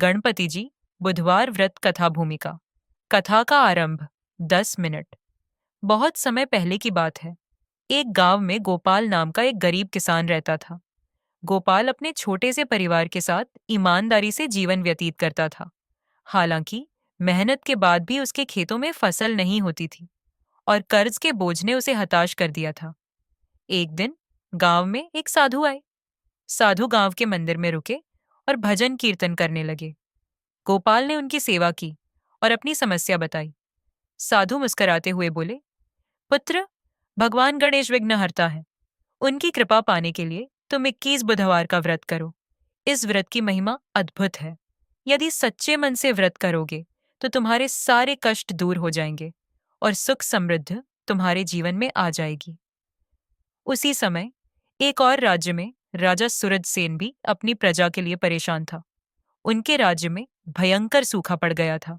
गणपति जी, बुधवार व्रत कथा भूमिका। कथा का आरंभ। 10 मिनट। बहुत समय पहले की बात है। एक गांव में गोपाल नाम का एक गरीब किसान रहता था। गोपाल अपने छोटे से परिवार के साथ ईमानदारी से जीवन व्यतीत करता था। हालांकि मेहनत के बाद भी उसके खेतों में फसल नहीं होती थी और कर्ज के बोझ ने उसे हताश कर दिया था। एक दिन गांव में एक साधु आए। साधु गांव के मंदिर में रुके और भजन कीर्तन करने लगे। गोपाल ने उनकी सेवा की और अपनी समस्या बताई। साधु मुस्कुराते हुए बोले, पुत्र, भगवान गणेश विघ्नहर्ता है। उनकी कृपा पाने के लिए तुम 21 बुधवार का व्रत करो। इस व्रत की महिमा अद्भुत है। यदि सच्चे मन से व्रत करोगे तो तुम्हारे सारे कष्ट दूर हो जाएंगे और सुख समृद्ध तुम्हारे जीवन में आ जाएगी। उसी समय एक और राज्य में राजा सूरजसेन भी अपनी प्रजा के लिए परेशान था। उनके राज्य में भयंकर सूखा पड़ गया था।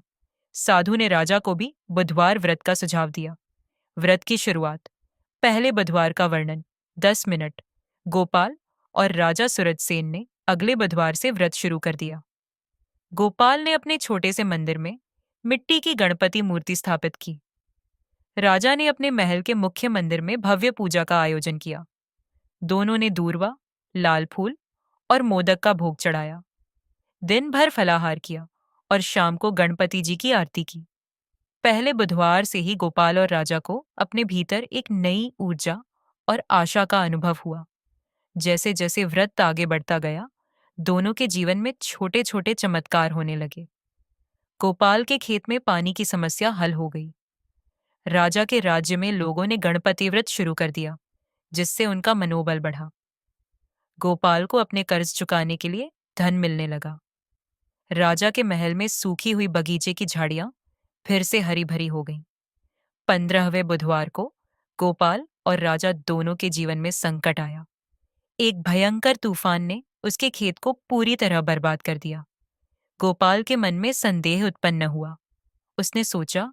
साधु ने राजा को भी बुधवार व्रत का सुझाव दिया। व्रत की शुरुआत। पहले बुधवार का वर्णन। 10 मिनट। गोपाल और राजा सूरजसेन ने अगले बुधवार से व्रत शुरू कर दिया। गोपाल ने अपने छोटे से मंदिर में मिट्टी की गणपति मूर्ति स्थापित की। राजा ने अपने महल के मुख्य मंदिर में भव्य पूजा का आयोजन किया। दोनों ने दूर्वा, लाल फूल और मोदक का भोग चढ़ाया। दिन भर फलाहार किया और शाम को गणपति जी की आरती की। पहले बुधवार से ही गोपाल और राजा को अपने भीतर एक नई ऊर्जा और आशा का अनुभव हुआ। जैसे जैसे व्रत आगे बढ़ता गया, दोनों के जीवन में छोटे छोटे चमत्कार होने लगे। गोपाल के खेत में पानी की समस्या हल हो गई। राजा के राज्य में लोगों ने गणपति व्रत शुरू कर दिया, जिससे उनका मनोबल बढ़ा। गोपाल को अपने कर्ज चुकाने के लिए धन मिलने लगा। राजा के महल में सूखी हुई बगीचे की झाड़ियां फिर से हरी भरी हो गईं। 15वें बुधवार को गोपाल और राजा दोनों के जीवन में संकट आया। एक भयंकर तूफान ने उसके खेत को पूरी तरह बर्बाद कर दिया। गोपाल के मन में संदेह उत्पन्न हुआ। उसने सोचा,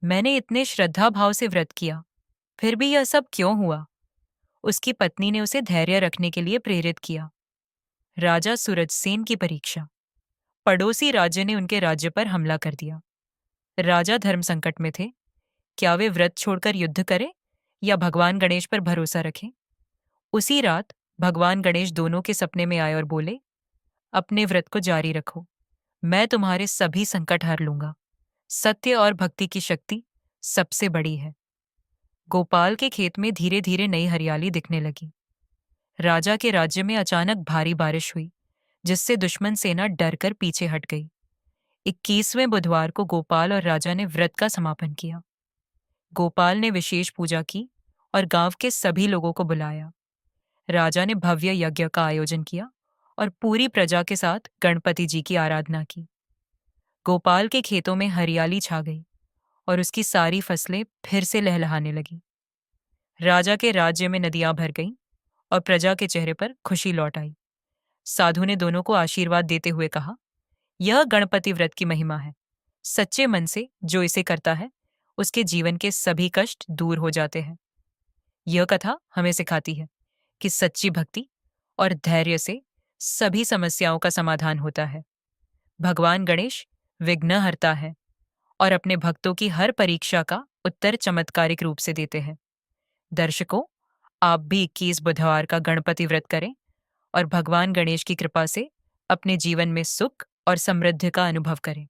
मैंने इतने श्रद्धा भाव से व्रत किया, फिर भी यह सब क्यों हुआ? उसकी पत्नी ने उसे धैर्य रखने के लिए प्रेरित किया। राजा सूरजसेन की परीक्षा। पड़ोसी राज्य ने उनके राज्य पर हमला कर दिया। राजा धर्म संकट में थे। क्या वे व्रत छोड़कर युद्ध करें या भगवान गणेश पर भरोसा रखें? उसी रात भगवान गणेश दोनों के सपने में आए और बोले, अपने व्रत को जारी रखो, मैं तुम्हारे सभी संकट हर लूंगा। सत्य और भक्ति की शक्ति सबसे बड़ी है। गोपाल के खेत में धीरे धीरे नई हरियाली दिखने लगी। राजा के राज्य में अचानक भारी बारिश हुई, जिससे दुश्मन सेना डरकर पीछे हट गई। 21वें बुधवार को गोपाल और राजा ने व्रत का समापन किया। गोपाल ने विशेष पूजा की और गांव के सभी लोगों को बुलाया। राजा ने भव्य यज्ञ का आयोजन किया और पूरी प्रजा के साथ गणपति जी की आराधना की। गोपाल के खेतों में हरियाली छा गई और उसकी सारी फसलें फिर से लहलहाने लगीं। राजा के राज्य में नदियां भर गईं और प्रजा के चेहरे पर खुशी लौट आई। साधु ने दोनों को आशीर्वाद देते हुए कहा, यह गणपति व्रत की महिमा है। सच्चे मन से जो इसे करता है, उसके जीवन के सभी कष्ट दूर हो जाते हैं। यह कथा हमें सिखाती है कि सच्ची भक्ति और धैर्य से सभी समस्याओं का समाधान होता है। भगवान गणेश विघ्नहर्ता है और अपने भक्तों की हर परीक्षा का उत्तर चमत्कारिक रूप से देते हैं। दर्शकों, आप भी 21 बुधवार का गणपति व्रत करें और भगवान गणेश की कृपा से अपने जीवन में सुख और समृद्धि का अनुभव करें।